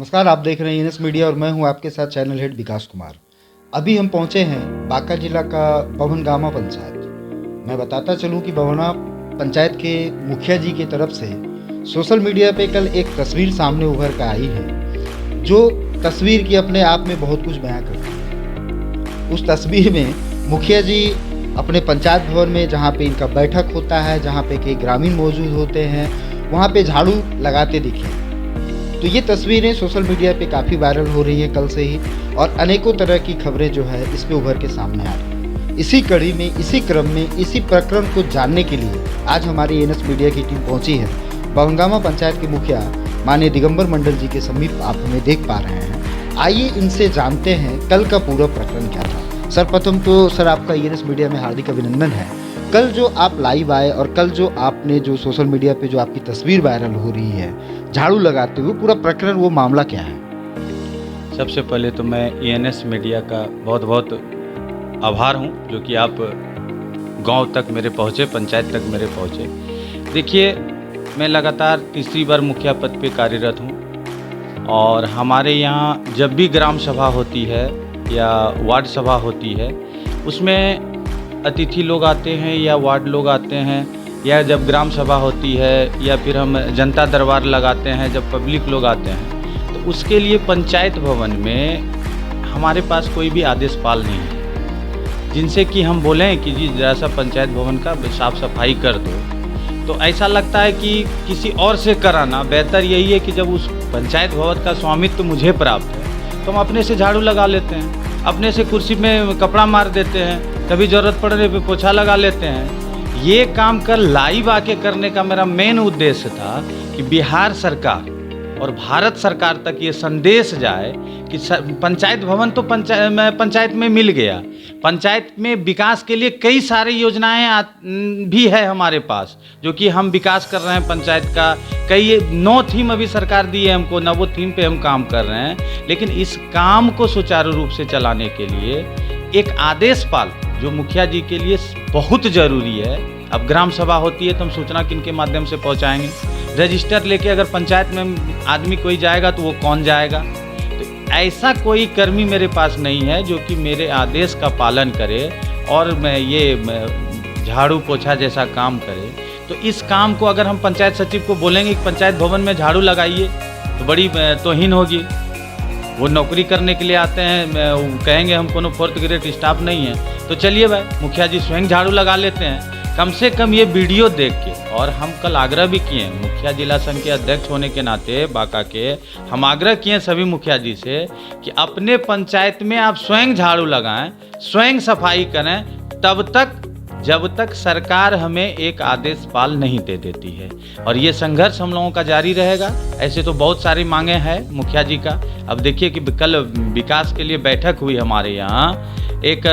नमस्कार, आप देख रहे हैं एनएस मीडिया और मैं हूं आपके साथ चैनल हेड विकास कुमार। अभी हम पहुंचे हैं बांका जिला का बभनगामा पंचायत। मैं बताता चलूं कि बभना पंचायत के मुखिया जी की तरफ से सोशल मीडिया पे कल एक तस्वीर सामने उभर कर आई है, जो तस्वीर की अपने आप में बहुत कुछ बयां करती है। उस तस्वीर में मुखिया जी अपने पंचायत भवन में, जहाँ पे इनका बैठक होता है, जहाँ पे कई ग्रामीण मौजूद होते हैं, वहाँ पे झाड़ू लगाते दिखे। तो ये तस्वीरें सोशल मीडिया पे काफ़ी वायरल हो रही हैं कल से ही, और अनेकों तरह की खबरें जो है इस पे उभर के सामने आ रही हैं। इसी कड़ी में, इसी क्रम में, इसी प्रकरण को जानने के लिए आज हमारी एनएस मीडिया की टीम पहुंची है बभनगामा पंचायत के मुखिया माननीय दिगंबर मंडल जी के समीप। आप हमें देख पा रहे हैं। आइए इनसे जानते हैं कल का पूरा प्रकरण क्या था। सर्वप्रथम तो सर, आपका एनएस मीडिया में हार्दिक अभिनंदन है। कल जो आप लाइव आए और कल जो आपने जो सोशल मीडिया पे जो आपकी तस्वीर वायरल हो रही है झाड़ू लगाते हुए, पूरा प्रकरण, वो मामला क्या है? सबसे पहले तो मैं एएनएस मीडिया का बहुत बहुत आभार हूं, जो कि आप गांव तक मेरे पहुंचे, पंचायत तक मेरे पहुंचे। देखिए, मैं लगातार तीसरी बार मुखिया पद पे कार्यरत हूं, और हमारे यहाँ जब भी ग्राम सभा होती है या वार्ड सभा होती है, उसमें अतिथि लोग आते हैं या वार्ड लोग आते हैं, या जब ग्राम सभा होती है या फिर हम जनता दरबार लगाते हैं, जब पब्लिक लोग आते हैं, तो उसके लिए पंचायत भवन में हमारे पास कोई भी आदेश पाल नहीं है जिनसे कि हम बोलें कि जी जरा सा पंचायत भवन का साफ़ सफाई कर दो। तो ऐसा लगता है कि किसी और से कराना बेहतर यही है कि जब उस पंचायत भवन का स्वामित्व मुझे प्राप्त है तो हम अपने से झाड़ू लगा लेते हैं, अपने से कुर्सी में कपड़ा मार देते हैं, कभी ज़रूरत पड़ने पे पोछा लगा लेते हैं। ये काम कर लाइव आके करने का मेरा मेन उद्देश्य था कि बिहार सरकार और भारत सरकार तक ये संदेश जाए कि पंचायत भवन तो पंचायत में मिल गया। पंचायत में विकास के लिए कई सारी योजनाएं भी है हमारे पास, जो कि हम विकास कर रहे हैं पंचायत का। कई 9 थीम अभी सरकार दी है हमको, 9 थीम पे हम काम कर रहे हैं। लेकिन इस काम को सुचारू रूप से चलाने के लिए एक आदेश पाल, जो मुखिया जी के लिए बहुत ज़रूरी है। अब ग्राम सभा होती है तो हम सूचना किन के माध्यम से पहुंचाएंगे? रजिस्टर लेके अगर पंचायत में आदमी कोई जाएगा तो वो कौन जाएगा? तो ऐसा कोई कर्मी मेरे पास नहीं है जो कि मेरे आदेश का पालन करे और मैं ये झाड़ू पोछा जैसा काम करे। तो इस काम को अगर हम पंचायत सचिव को बोलेंगे कि पंचायत भवन में झाड़ू लगाइए, तो बड़ी तौहीन होगी। वो नौकरी करने के लिए आते हैं, कहेंगे हम कोनो 4th ग्रेड स्टाफ नहीं है। तो चलिए भाई, मुखिया जी स्वयं झाड़ू लगा लेते हैं। कम से कम ये वीडियो देख के, और हम कल आग्रह भी किए हैं मुखिया जिला संघ के अध्यक्ष होने के नाते बांका के, हम आग्रह किए सभी मुखिया जी से कि अपने पंचायत में आप स्वयं झाड़ू लगाएं, स्वयं सफाई करें, तब तक जब तक सरकार हमें एक आदेश पाल नहीं दे देती है। और ये संघर्ष हम लोगों का जारी रहेगा। ऐसे तो बहुत सारी मांगे हैं मुखिया जी का। अब देखिए कि कल विकास के लिए बैठक हुई हमारे यहाँ, एक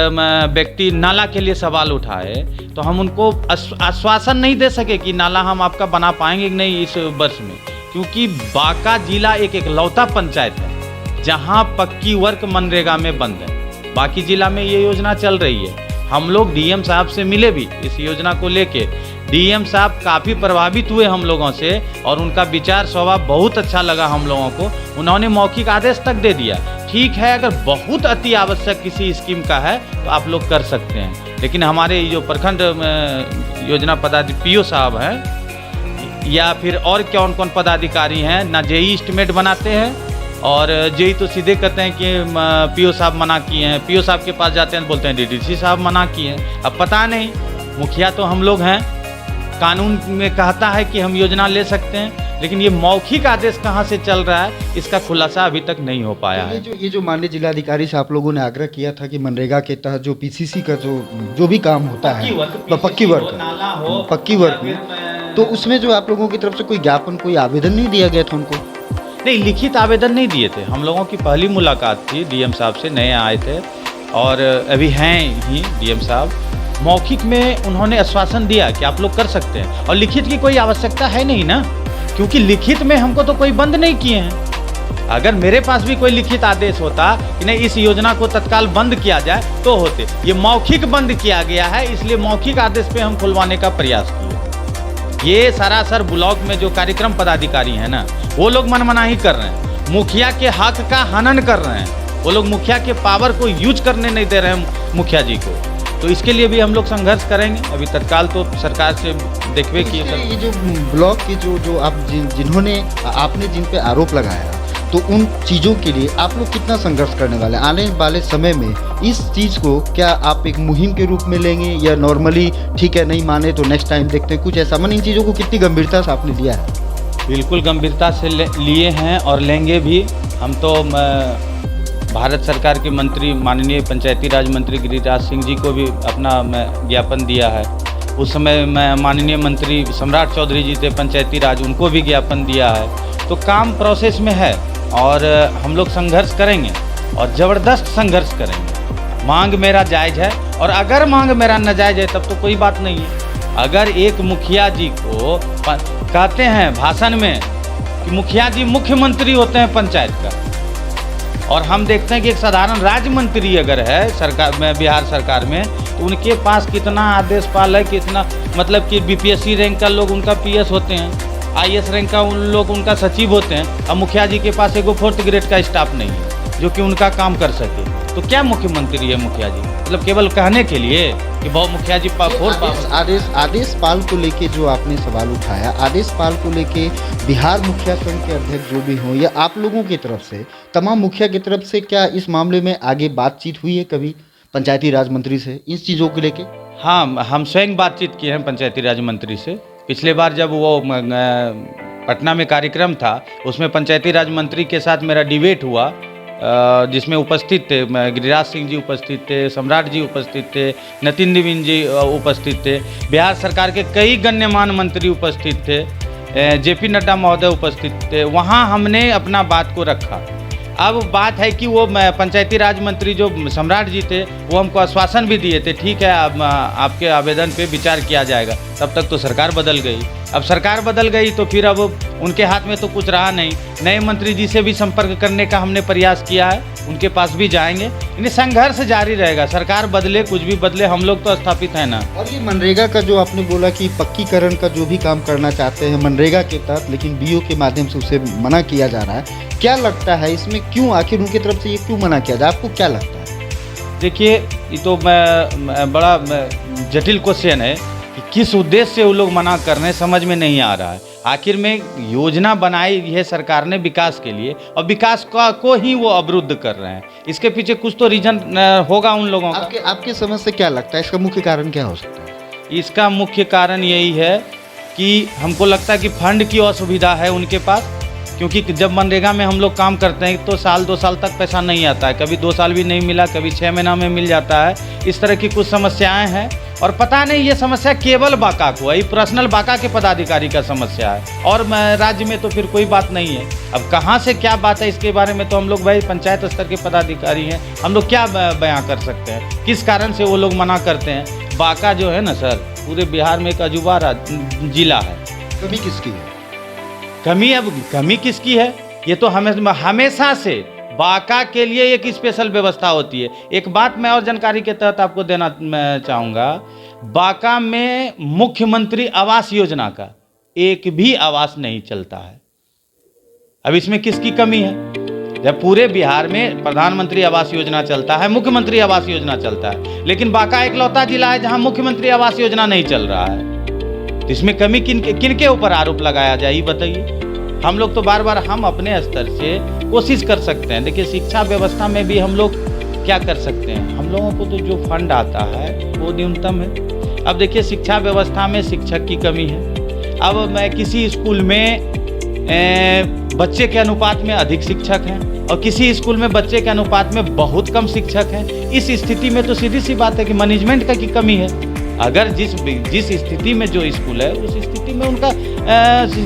व्यक्ति नाला के लिए सवाल उठाए, तो हम उनको आश्वासन नहीं दे सके कि नाला हम आपका बना पाएंगे कि नहीं इस वर्ष में, क्योंकि बांका जिला एक एकलौता पंचायत है जहाँ पक्की वर्क मनरेगा में बंद है। बाकी जिला में ये योजना चल रही है। हम लोग डीएम साहब से मिले भी इस योजना को लेके। डीएम साहब काफ़ी प्रभावित हुए हम लोगों से, और उनका विचार स्वभाव बहुत अच्छा लगा हम लोगों को। उन्होंने मौखिक आदेश तक दे दिया, ठीक है अगर बहुत अति आवश्यक किसी स्कीम का है तो आप लोग कर सकते हैं। लेकिन हमारे जो प्रखंड योजना पदाधिकारी पीओ साहब हैं, या फिर और कौन कौन पदाधिकारी हैं, ना जेई एस्टीमेट बनाते हैं, और जेई तो सीधे कहते हैं कि पीओ साहब मना किए हैं। पीओ साहब के पास जाते हैं, बोलते हैं डीडीसी साहब मना किए हैं। अब पता नहीं, मुखिया तो हम लोग हैं, कानून में कहता है कि हम योजना ले सकते हैं, लेकिन ये मौखिक आदेश कहाँ से चल रहा है, इसका खुलासा अभी तक नहीं हो पाया है। ये जो माननीय जिलाधिकारी से आप लोगों ने आग्रह किया था कि मनरेगा के तहत जो पीसीसी का जो भी काम होता है, पक्की वर्क में, तो उसमें जो आप लोगों की तरफ से कोई ज्ञापन, कोई आवेदन नहीं दिया गया था उनको? नहीं, लिखित आवेदन नहीं दिए थे। हम लोगों की पहली मुलाकात थी, डीएम साहब से नए आए थे और अभी हैं ही डीएम साहब। मौखिक में उन्होंने आश्वासन दिया कि आप लोग कर सकते हैं, और लिखित की कोई आवश्यकता है नहीं ना, क्योंकि लिखित में हमको तो कोई बंद नहीं किए हैं। अगर मेरे पास भी कोई लिखित आदेश होता कि नहीं इस योजना को तत्काल बंद किया जाए तो होते। ये मौखिक बंद किया गया है, इसलिए मौखिक आदेश पे हम खुलवाने का प्रयास किए। ये सरासर ब्लॉक में जो कार्यक्रम पदाधिकारी हैं ना, वो लोग मनमनाही कर रहे हैं। मुखिया के हक का हनन कर रहे हैं। वो लोग मुखिया के पावर को यूज करने नहीं दे रहे हैं मुखिया जी को। तो इसके लिए भी हम लोग संघर्ष करेंगे। अभी तत्काल तो सरकार से देखवे कि ये जो ब्लॉक की जो आप जिन्होंने आपने जिन पे आरोप लगाया, तो उन चीज़ों के लिए आप लोग कितना संघर्ष करने वाले हैं? आने वाले समय में इस चीज़ को क्या आप एक मुहिम के रूप में लेंगे, या नॉर्मली ठीक है नहीं माने तो नेक्स्ट टाइम देखते हैं, कुछ ऐसा? इन चीज़ों को कितनी गंभीरता से आपने लिया है? बिल्कुल गंभीरता से लिए हैं और लेंगे भी। हम तो भारत सरकार के मंत्री माननीय पंचायती राज मंत्री गिरिराज सिंह जी को भी अपना ज्ञापन दिया है। उस समय मैं माननीय मंत्री सम्राट चौधरी जी थे पंचायती राज, उनको भी ज्ञापन दिया है। तो काम प्रोसेस में है और हम लोग संघर्ष करेंगे और ज़बरदस्त संघर्ष करेंगे। मांग मेरा जायज़ है, और अगर मांग मेरा नाजायज़ है तब तो कोई बात नहीं है। अगर एक मुखिया जी को कहते हैं भाषण में कि मुखिया जी मुख्यमंत्री होते हैं पंचायत का, और हम देखते हैं कि एक साधारण राज्य मंत्री अगर है सरकार में, बिहार सरकार में, तो उनके पास कितना आदेश पाल है, कितना मतलब कि बीपीएससी रैंक का लोग उनका पीएस होते हैं, आईएएस रैंक का उन लोग उनका सचिव होते हैं। अब मुखिया जी के पास एगो 4th ग्रेड का स्टाफ नहीं है जो कि उनका काम कर सके। तो क्या मुख्यमंत्री है मुखिया जी? मतलब केवल कहने के लिए कि बहुत मुखिया जी आदेश पाल को लेके जो आपने सवाल उठाया, आदेश पाल को लेके बिहार मुखिया संघ के अध्यक्ष जो भी हों, या आप लोगों की तरफ से, तमाम मुखिया की तरफ से, क्या इस मामले में आगे बातचीत हुई है कभी पंचायती राज मंत्री से इस चीज़ों को लेके? हाँ, हम स्वयं बातचीत किए हैं पंचायती राज मंत्री से। पिछले बार जब वो पटना में कार्यक्रम था, उसमें पंचायती राज मंत्री के साथ मेरा डिबेट हुआ, जिसमें उपस्थित थे गिरिराज सिंह जी उपस्थित थे, सम्राट जी उपस्थित थे, नितिन नवीन जी उपस्थित थे, बिहार सरकार के कई गण्यमान्य मंत्री उपस्थित थे, जेपी नड्डा महोदय उपस्थित थे। वहाँ हमने अपना बात को रखा। अब बात है कि वो पंचायती राज मंत्री जो सम्राट जी थे, वो हमको आश्वासन भी दिए थे, ठीक है अब आपके आवेदन पे विचार किया जाएगा। तब तक तो सरकार बदल गई। अब सरकार बदल गई तो फिर अब उनके हाथ में तो कुछ रहा नहीं। नए मंत्री जी से भी संपर्क करने का हमने प्रयास किया है, उनके पास भी जाएंगे। यानी संघर्ष जारी रहेगा, सरकार बदले कुछ भी बदले, हम लोग तो स्थापित है ना। और ये मनरेगा का जो आपने बोला कि पक्कीकरण का जो भी काम करना चाहते हैं मनरेगा के तहत, लेकिन बीओ के माध्यम से उसे मना किया जा रहा है, क्या लगता है इसमें क्यों, आखिर उनकी तरफ से ये क्यों मना किया जाए? आपको क्या लगता है? देखिए, ये तो बड़ा जटिल क्वेश्चन है कि किस उद्देश्य से वो लोग मना कर रहे हैं, समझ में नहीं आ रहा है। आखिर में योजना बनाई है सरकार ने विकास के लिए, और विकास को ही वो अवरुद्ध कर रहे हैं। इसके पीछे कुछ तो रीजन होगा उन लोगों का। आपके समझ से क्या लगता है इसका मुख्य कारण क्या हो सकता है? इसका मुख्य कारण यही है कि हमको लगता है कि फंड की असुविधा है उनके पास, क्योंकि जब मनरेगा में हम लोग काम करते हैं तो साल 2 साल तक पैसा नहीं आता है, कभी 2 साल भी नहीं मिला, कभी 6 महीना में मिल जाता है। इस तरह की कुछ समस्याएं हैं, और पता नहीं ये समस्या केवल बाका को है, ये पर्सनल बाका के पदाधिकारी का समस्या है, और राज्य में तो फिर कोई बात नहीं है। अब कहाँ से क्या बात है इसके बारे में तो हम लोग भाई पंचायत स्तर के पदाधिकारी हैं, हम लोग क्या बयां कर सकते हैं, किस कारण से वो लोग मना करते हैं। बाका जो है ना सर, पूरे बिहार में एक अजूबा जिला है। कमी किसकी है? कमी किसकी है? ये तो हमेशा से बाका के लिए एक स्पेशल व्यवस्था होती है। एक बात मैं और जानकारी के तहत आपको देना चाहूँगा, बाका में मुख्यमंत्री आवास योजना का एक भी आवास नहीं चलता है। अब इसमें किसकी कमी है? जब पूरे बिहार में प्रधानमंत्री आवास योजना चलता है, मुख्यमंत्री आवास योजना चलता है, लेकिन बाका एकलौता जिला है जहां मुख्यमंत्री आवास योजना नहीं चल रहा है। तो इसमें कमी किन के ऊपर आरोप लगाया जाए, ये बताइए। हम लोग तो बार बार हम अपने स्तर से कोशिश कर सकते हैं। देखिए, शिक्षा व्यवस्था में भी हम लोग क्या कर सकते हैं, हम लोगों को तो जो फंड आता है वो न्यूनतम है। अब देखिए, शिक्षा व्यवस्था में शिक्षक की कमी है। अब मैं किसी स्कूल में बच्चे के अनुपात में अधिक शिक्षक हैं, और किसी स्कूल में बच्चे के अनुपात में बहुत कम शिक्षक हैं। इस स्थिति में तो सीधी सी बात है कि मैनेजमेंट की कमी है। अगर जिस स्थिति में जो स्कूल है उस स्थिति में उनका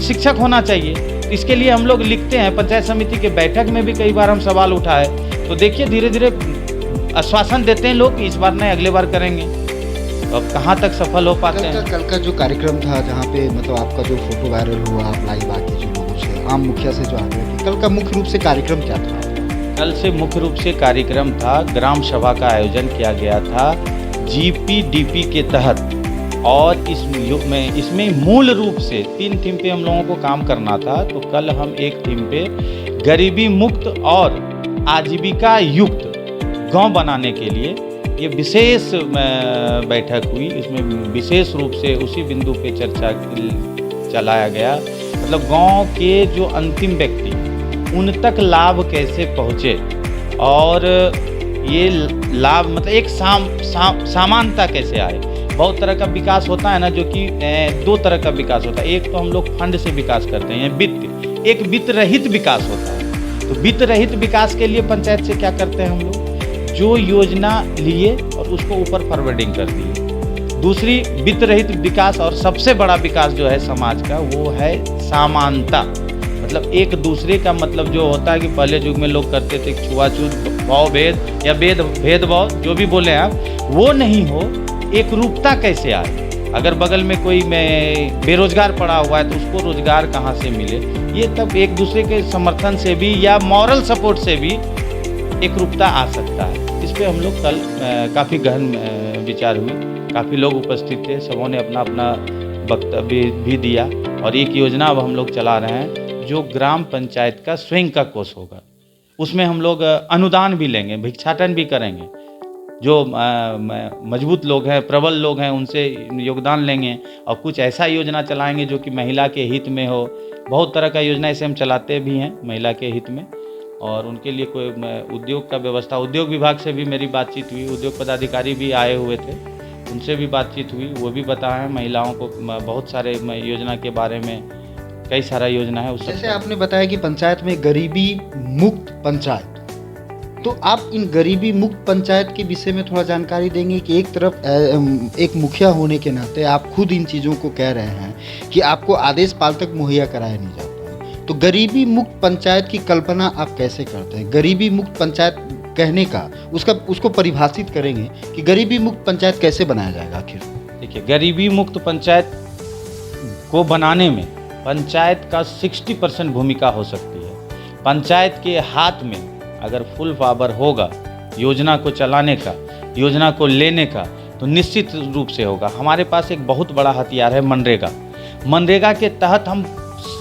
शिक्षक होना चाहिए। इसके लिए हम लोग लिखते हैं, पंचायत समिति के बैठक में भी कई बार हम सवाल उठाए। तो देखिए, धीरे धीरे आश्वासन देते हैं लोग, इस बार नहीं अगले बार करेंगे। तो अब कहाँ तक सफल हो पाते हैं। कल का जो कार्यक्रम था जहाँ पे मतलब आपका जो फोटो वायरल हुआ, आप लाइव आके जो लोगों से, आम मुखिया से जो आग्रह थे, कल का मुख्य रूप से कार्यक्रम क्या था? कल से मुख्य रूप से कार्यक्रम था, ग्राम सभा का आयोजन किया गया था। जीपीडीपी के तहत और इसमें मूल रूप से 3 थीम पे हम लोगों को काम करना था। तो कल हम एक थीम पे गरीबी मुक्त और आजीविका युक्त गांव बनाने के लिए ये विशेष बैठक हुई। इसमें विशेष रूप से उसी बिंदु पे चर्चा चलाया गया, मतलब गांव के जो अंतिम व्यक्ति उन तक लाभ कैसे पहुँचे और ये लाभ मतलब एक समानता कैसे आए। बहुत तरह का विकास होता है ना, जो कि 2 तरह का विकास होता है। एक तो हम लोग फंड से विकास करते हैं, वित्त, एक वित्त रहित विकास होता है। तो वित्त रहित विकास के लिए पंचायत से क्या करते हैं हम लोग, जो योजना लिए और उसको ऊपर फॉरवर्डिंग कर दिए। दूसरी वित्त रहित विकास और सबसे बड़ा विकास जो है समाज का, वो है समानता। मतलब एक दूसरे का मतलब जो होता है कि पहले युग में लोग करते थे छुआछूत, भाव भेद या भेदभाव जो भी बोले आप, वो नहीं हो। एक रूपता कैसे आए, अगर बगल में कोई बेरोजगार पड़ा हुआ है तो उसको रोजगार कहाँ से मिले, ये तब एक दूसरे के समर्थन से भी या मॉरल सपोर्ट से भी एक रूपता आ सकता है। इस पे हम लोग कल काफ़ी गहन विचार हुई, काफ़ी लोग उपस्थित थे, सबों ने अपना अपना वक्तव्य भी दिया। और एक योजना अब हम लोग चला रहे हैं जो ग्राम पंचायत का स्वयं का कोष होगा। उसमें हम लोग अनुदान भी लेंगे, भिक्षाटन भी करेंगे। जो मजबूत लोग हैं, प्रबल लोग हैं, उनसे योगदान लेंगे और कुछ ऐसा योजना चलाएंगे जो कि महिला के हित में हो। बहुत तरह का योजना ऐसे हम चलाते भी हैं महिला के हित में, और उनके लिए कोई उद्योग का व्यवस्था, उद्योग विभाग से भी मेरी बातचीत हुई, उद्योग पदाधिकारी भी आए हुए थे, उनसे भी बातचीत हुई। वो भी बताएं महिलाओं को बहुत सारे योजना के बारे में, कई सारा योजना है। जैसे आपने बताया कि पंचायत में गरीबी मुक्त पंचायत, तो आप इन गरीबी मुक्त पंचायत के विषय में थोड़ा जानकारी देंगे कि एक तरफ एक मुखिया होने के नाते आप खुद इन चीज़ों को कह रहे हैं कि आपको आदेश पाल तक मुहैया कराया नहीं जाता है, तो गरीबी मुक्त पंचायत की कल्पना आप कैसे करते हैं? गरीबी मुक्त पंचायत कहने का उसको परिभाषित करेंगे कि गरीबी मुक्त पंचायत कैसे बनाया जाएगा आखिर? देखिए, गरीबी मुक्त पंचायत को बनाने में पंचायत का 60% भूमिका हो सकती है। पंचायत के हाथ में अगर फुल पावर होगा योजना को चलाने का, योजना को लेने का, तो निश्चित रूप से होगा। हमारे पास एक बहुत बड़ा हथियार है मनरेगा। मनरेगा के तहत हम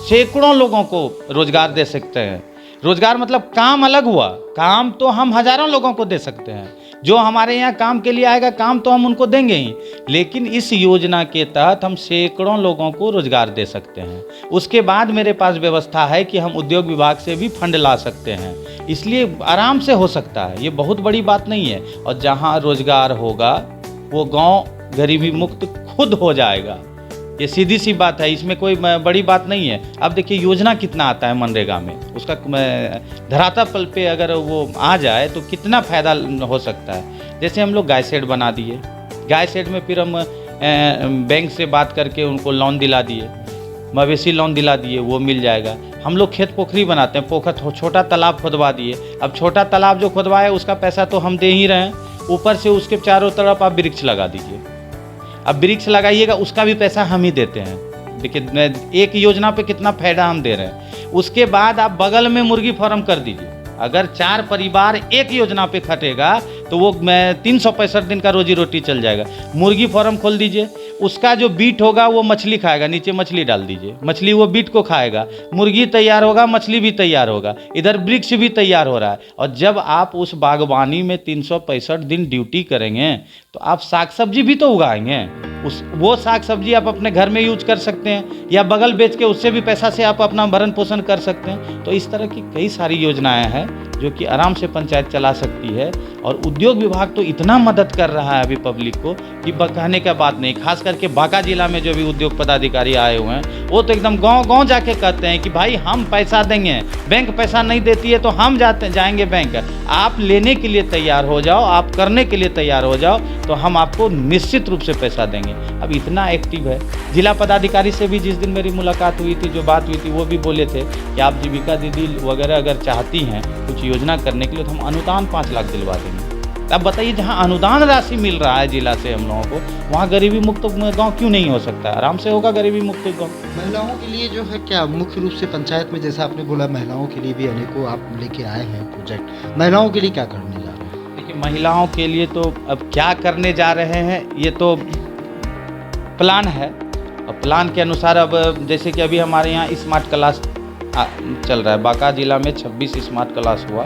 सैकड़ों लोगों को रोजगार दे सकते हैं। रोजगार मतलब काम अलग हुआ, काम तो हम हजारों लोगों को दे सकते हैं। जो हमारे यहाँ काम के लिए आएगा, काम तो हम उनको देंगे ही, लेकिन इस योजना के तहत हम सैकड़ों लोगों को रोजगार दे सकते हैं। उसके बाद मेरे पास व्यवस्था है कि हम उद्योग विभाग से भी फंड ला सकते हैं, इसलिए आराम से हो सकता है, ये बहुत बड़ी बात नहीं है। और जहाँ रोजगार होगा वो गांव गरीबी मुक्त खुद हो जाएगा, ये सीधी सी बात है, इसमें कोई बड़ी बात नहीं है। अब देखिए योजना कितना आता है मनरेगा में, उसका धरातल पे अगर वो आ जाए तो कितना फ़ायदा हो सकता है। जैसे हम लोग गाय शेड बना दिए, गाय शेड में फिर हम बैंक से बात करके उनको लोन दिला दिए, मवेशी लोन दिला दिए, वो मिल जाएगा। हम लोग खेत पोखरी बनाते हैं, छोटा तालाब खुदवा दिए। अब छोटा तालाब जो खुदवाए उसका पैसा तो हम दे ही रहे हैं, ऊपर से उसके चारों तरफ आप वृक्ष लगा दीजिए। अब वृक्ष लगाइएगा, उसका भी पैसा हम ही देते हैं। देखिए एक योजना पे कितना फायदा हम दे रहे हैं। उसके बाद आप बगल में मुर्गी फार्म कर दीजिए। अगर 4 परिवार एक योजना पे खटेगा तो वो 365 दिन का रोजी रोटी चल जाएगा। मुर्गी फार्म खोल दीजिए, उसका जो बीट होगा वो मछली खाएगा, नीचे मछली डाल दीजिए, मछली वो बीट को खाएगा, मुर्गी तैयार होगा, मछली भी तैयार होगा, इधर वृक्ष भी तैयार हो रहा है। और जब आप उस बागवानी में 365 दिन ड्यूटी करेंगे तो आप साग सब्जी भी तो उगाएंगे। वो साग सब्जी आप अपने घर में यूज कर सकते हैं, या बगल बेच के उससे भी पैसा से आप अपना भरण पोषण कर सकते हैं। तो इस तरह की कई सारी योजनाएं हैं जो कि आराम से पंचायत चला सकती है। और उद्योग विभाग तो इतना मदद कर रहा है अभी पब्लिक को कि कहने का बात नहीं। खास करके बांका जिला में जो भी उद्योग पदाधिकारी आए हुए हैं वो तो एकदम गांव-गांव जाके कहते हैं कि भाई हम पैसा देंगे, बैंक पैसा नहीं देती है तो हम जाएंगे बैंक, आप लेने के लिए तैयार हो जाओ, आप करने के लिए तैयार हो जाओ तो हम आपको निश्चित रूप से पैसा देंगे। अब इतना एक्टिव है। जिला पदाधिकारी से भी जिस दिन मेरी मुलाकात हुई थी, जो बात हुई थी, वो भी बोले थे कि आप जीविका दीदी वगैरह अगर चाहती हैं कुछ योजना करने के लिए तो हम अनुदान 5 लाख दिलवा देंगे। अब बताइए, जहां अनुदान राशि मिल रहा है जिला से हम लोगों को, वहां गरीबी मुक्त गांव क्यों नहीं हो सकता? आराम से होगा गरीबी मुक्त गांव। महिलाओं के लिए जो है क्या मुख्य रूप से पंचायत में, जैसा आपने बोला महिलाओं के लिए भी अनेकों आप लेके आए हैं प्रोजेक्ट, महिलाओं के लिए क्या करने जा रहे हैं? देखिए, महिलाओं के लिए तो अब क्या करने जा रहे हैं, ये तो प्लान है और प्लान के अनुसार अब जैसे कि अभी हमारे यहाँ स्मार्ट क्लास चल रहा है। बांका जिला में 26 स्मार्ट क्लास हुआ,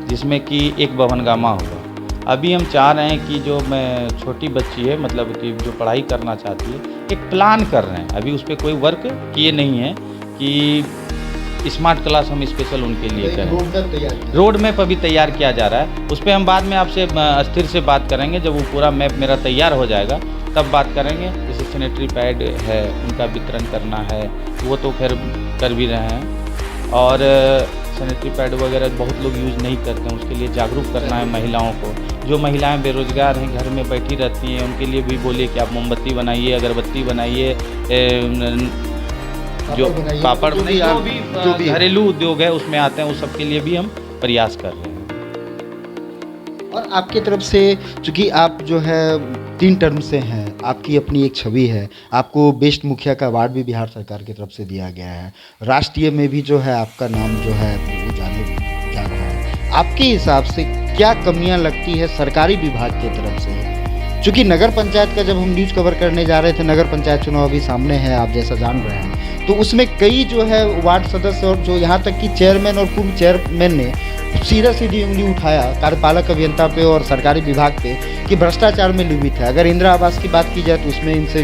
जिसमें कि एक भवनगामा हुआ। अभी हम चाह रहे हैं कि जो मैं छोटी बच्ची है, मतलब कि जो पढ़ाई करना चाहती है, एक प्लान कर रहे हैं। अभी उस पर कोई वर्क किए नहीं है कि स्मार्ट क्लास हम स्पेशल उनके लिए करें। रोड मैप अभी तैयार किया जा रहा है, उस पर हम बाद में आपसे स्थिर से बात करेंगे। जब वो पूरा मैप मेरा तैयार हो जाएगा तब बात करेंगे। जैसे सैनिटरी पैड है, उनका वितरण करना है, वो तो खैर कर भी रहे हैं। और सैनिटरी पैड वगैरह बहुत लोग यूज़ नहीं करते हैं, उसके लिए जागरूक करना है महिलाओं को। जो महिलाएं बेरोज़गार हैं, घर में बैठी रहती हैं, उनके लिए भी बोलिए कि आप मोमबत्ती बनाइए, अगरबत्ती बनाइए, जो पापड़ बनाइए, जो भी घरेलू उद्योग है उसमें आते हैं, उस सब के लिए भी हम प्रयास कर रहे हैं। और आपकी तरफ से, चूँकि आप जो है 3 टर्म से हैं, आपकी अपनी एक छवि है, आपको बेस्ट मुखिया का अवार्ड भी बिहार सरकार की तरफ से दिया गया है, राष्ट्रीय में भी जो है आपका नाम जो है वो जा रहा है। आपके हिसाब से क्या कमियां लगती है सरकारी विभाग की तरफ से? चूँकि नगर पंचायत का जब हम न्यूज़ कवर करने जा रहे थे, नगर पंचायत चुनाव अभी सामने है, आप जैसा जान रहे हैं, तो उसमें कई जो है वार्ड सदस्य और जो यहाँ तक कि चेयरमैन और पूर्व चेयरमैन ने सीधी उंगली उठाया कार्यपालक अभियंता पे और सरकारी विभाग पे कि भ्रष्टाचार में लिप्त है। अगर इंदिरा आवास की बात की जाए तो उसमें इनसे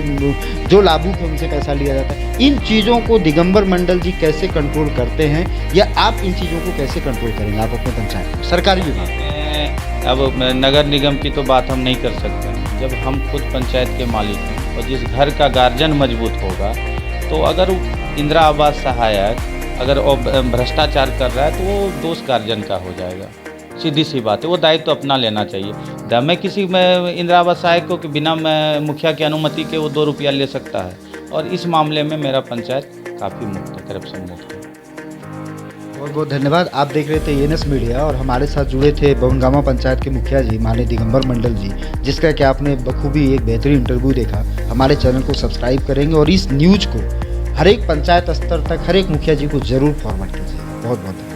जो लाभुक है उनसे पैसा लिया जाता है। इन चीज़ों को दिगंबर मंडल जी कैसे कंट्रोल करते हैं, या आप इन चीज़ों को कैसे कंट्रोल करेंगे आप अपने पंचायत में, सरकारी विभाग में? अब नगर निगम की तो बात हम नहीं कर सकते हैं। जब हम खुद पंचायत के मालिक हैं और जिस घर का गार्जियन मजबूत होगा, तो अगर इंदिरा आवास सहायक अगर वो भ्रष्टाचार कर रहा है तो वो दोष गार्जियन का हो जाएगा। सीधी सी बात है, वो दायित्व तो अपना लेना चाहिए। मैं किसी में इंदिरा आवास सहायक को कि बिना मुखिया की अनुमति के वो 2 रुपया ले सकता है, और इस मामले में मेरा पंचायत काफ़ी मुक्त है, करप्शन मुक्त है। बहुत बहुत धन्यवाद। आप देख रहे थे ENS मीडिया और हमारे साथ जुड़े थे भवनगामा पंचायत के मुखिया जी माननीय दिगंबर मंडल जी, जिसका कि आपने बखूबी एक बेहतरीन इंटरव्यू देखा। हमारे चैनल को सब्सक्राइब करेंगे और इस न्यूज़ को हर एक पंचायत स्तर तक हर एक मुखिया जी को ज़रूर फॉरवर्ड कीजिएगा। बहुत बहुत धन्यवाद।